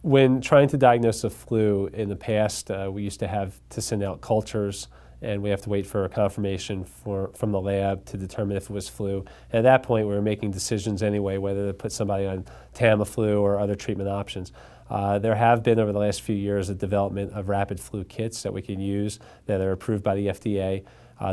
When trying to diagnose the flu in the past, we used to have to send out cultures, and we have to wait for a confirmation from the lab to determine if it was flu. And at that point, we were making decisions anyway, whether to put somebody on Tamiflu or other treatment options. There have been, over the last few years, a development of rapid flu kits that we can use that are approved by the FDA.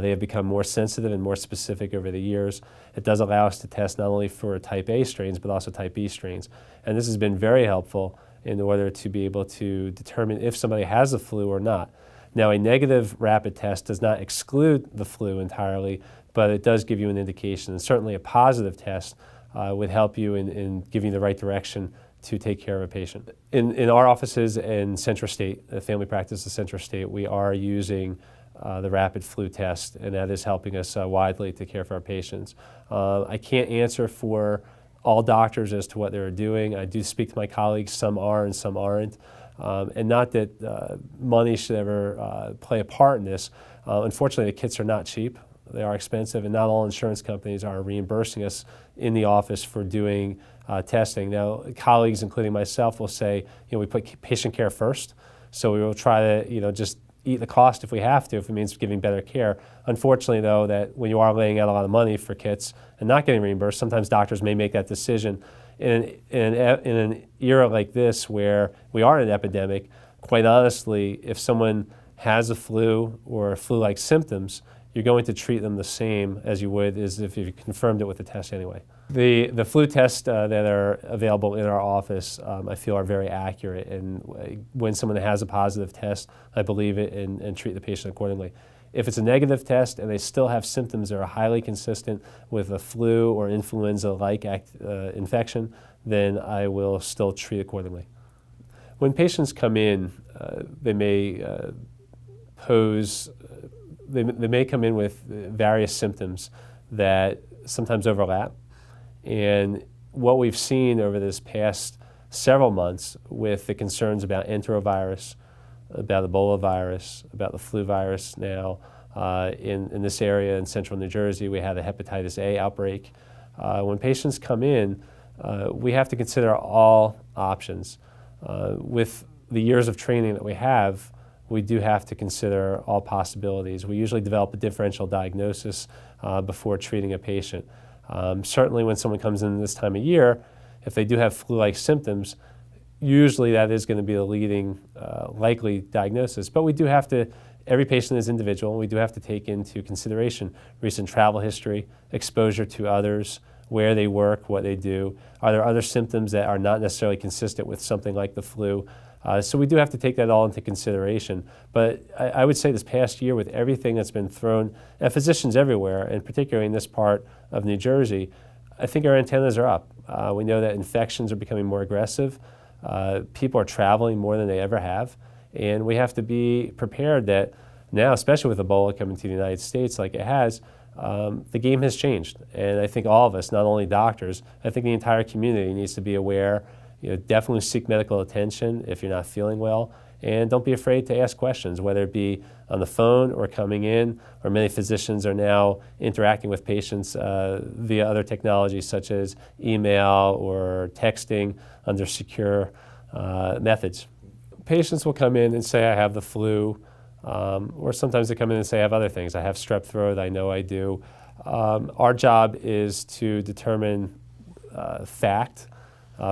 They have become more sensitive and more specific over the years. It does allow us to test not only for type A strains, but also type B strains. And this has been very helpful in order to be able to determine if somebody has the flu or not. Now, a negative rapid test does not exclude the flu entirely, but it does give you an indication. And certainly a positive test would help you in giving you the right direction to take care of a patient. In our offices in Central State, the family practice of Central State, we are using the rapid flu test, and that is helping us widely to care for our patients. I can't answer for all doctors as to what they're doing. I do speak to my colleagues, some are and some aren't. And not that money should ever play a part in this. Unfortunately, the kits are not cheap. They are expensive, and not all insurance companies are reimbursing us in the office for doing testing. Now, colleagues, including myself, will say, we put patient care first, so we will try to, just eat the cost if we have to, if it means giving better care. Unfortunately, though, that when you are laying out a lot of money for kits and not getting reimbursed, sometimes doctors may make that decision. In an era like this where we are in an epidemic, quite honestly, if someone has a flu or flu-like symptoms, you're going to treat them the same as you would as if you confirmed it with the test anyway. The flu tests that are available in our office, I feel, are very accurate. And when someone has a positive test, I believe it and treat the patient accordingly. If it's a negative test and they still have symptoms that are highly consistent with a flu or influenza-like infection, then I will still treat accordingly. When patients come in, they may come in with various symptoms that sometimes overlap. And what we've seen over this past several months with the concerns about enterovirus, about Ebola virus, about the flu virus now, in this area in central New Jersey, we had a hepatitis A outbreak. When patients come in, we have to consider all options. With the years of training that we have, we do have to consider all possibilities. We usually develop a differential diagnosis before treating a patient. Certainly when someone comes in this time of year, if they do have flu-like symptoms, usually that is going to be the leading likely diagnosis. But we do have to, every patient is individual, and we do have to take into consideration recent travel history, exposure to others, where they work, what they do. Are there other symptoms that are not necessarily consistent with something like the flu? So we do have to take that all into consideration. But I would say this past year, with everything that's been thrown at physicians everywhere, and particularly in this part of New Jersey, I think our antennas are up. We know that infections are becoming more aggressive. People are traveling more than they ever have. And we have to be prepared that now, especially with Ebola coming to the United States like it has, the game has changed. And I think all of us, not only doctors, I think the entire community needs to be aware. Definitely seek medical attention if you're not feeling well, and don't be afraid to ask questions, whether it be on the phone or coming in, or many physicians are now interacting with patients via other technologies such as email or texting under secure methods. Patients will come in and say, I have the flu, or sometimes they come in and say, I have other things. I have strep throat, I know I do. Our job is to determine fact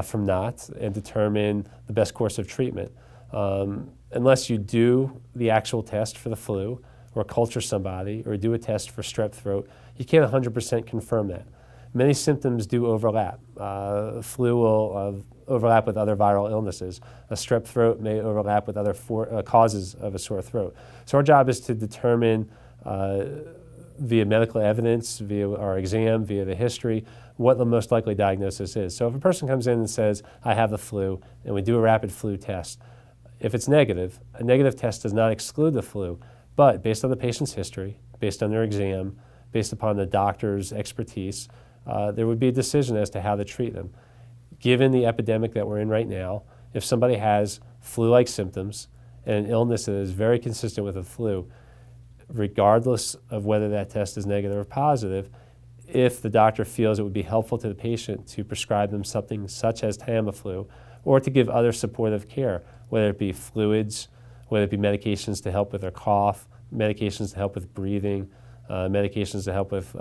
from not, and determine the best course of treatment. Unless you do the actual test for the flu, or culture somebody, or do a test for strep throat, you can't 100% confirm that. Many symptoms do overlap. Flu will overlap with other viral illnesses. A strep throat may overlap with other causes of a sore throat. So our job is to determine via medical evidence, via our exam, via the history, what the most likely diagnosis is. So if a person comes in and says, I have the flu, and we do a rapid flu test, if it's negative, a negative test does not exclude the flu, but based on the patient's history, based on their exam, based upon the doctor's expertise, there would be a decision as to how to treat them. Given the epidemic that we're in right now, if somebody has flu-like symptoms and an illness that is very consistent with the flu, regardless of whether that test is negative or positive, if the doctor feels it would be helpful to the patient to prescribe them something such as Tamiflu or to give other supportive care, whether it be fluids, whether it be medications to help with their cough, medications to help with breathing, medications to help with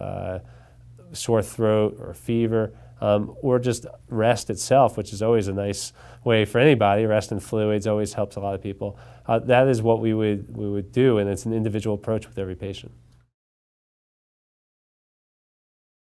sore throat or fever, or just rest itself, which is always a nice way for anybody. Rest and fluids always helps a lot of people. That is what we would do, and it's an individual approach with every patient.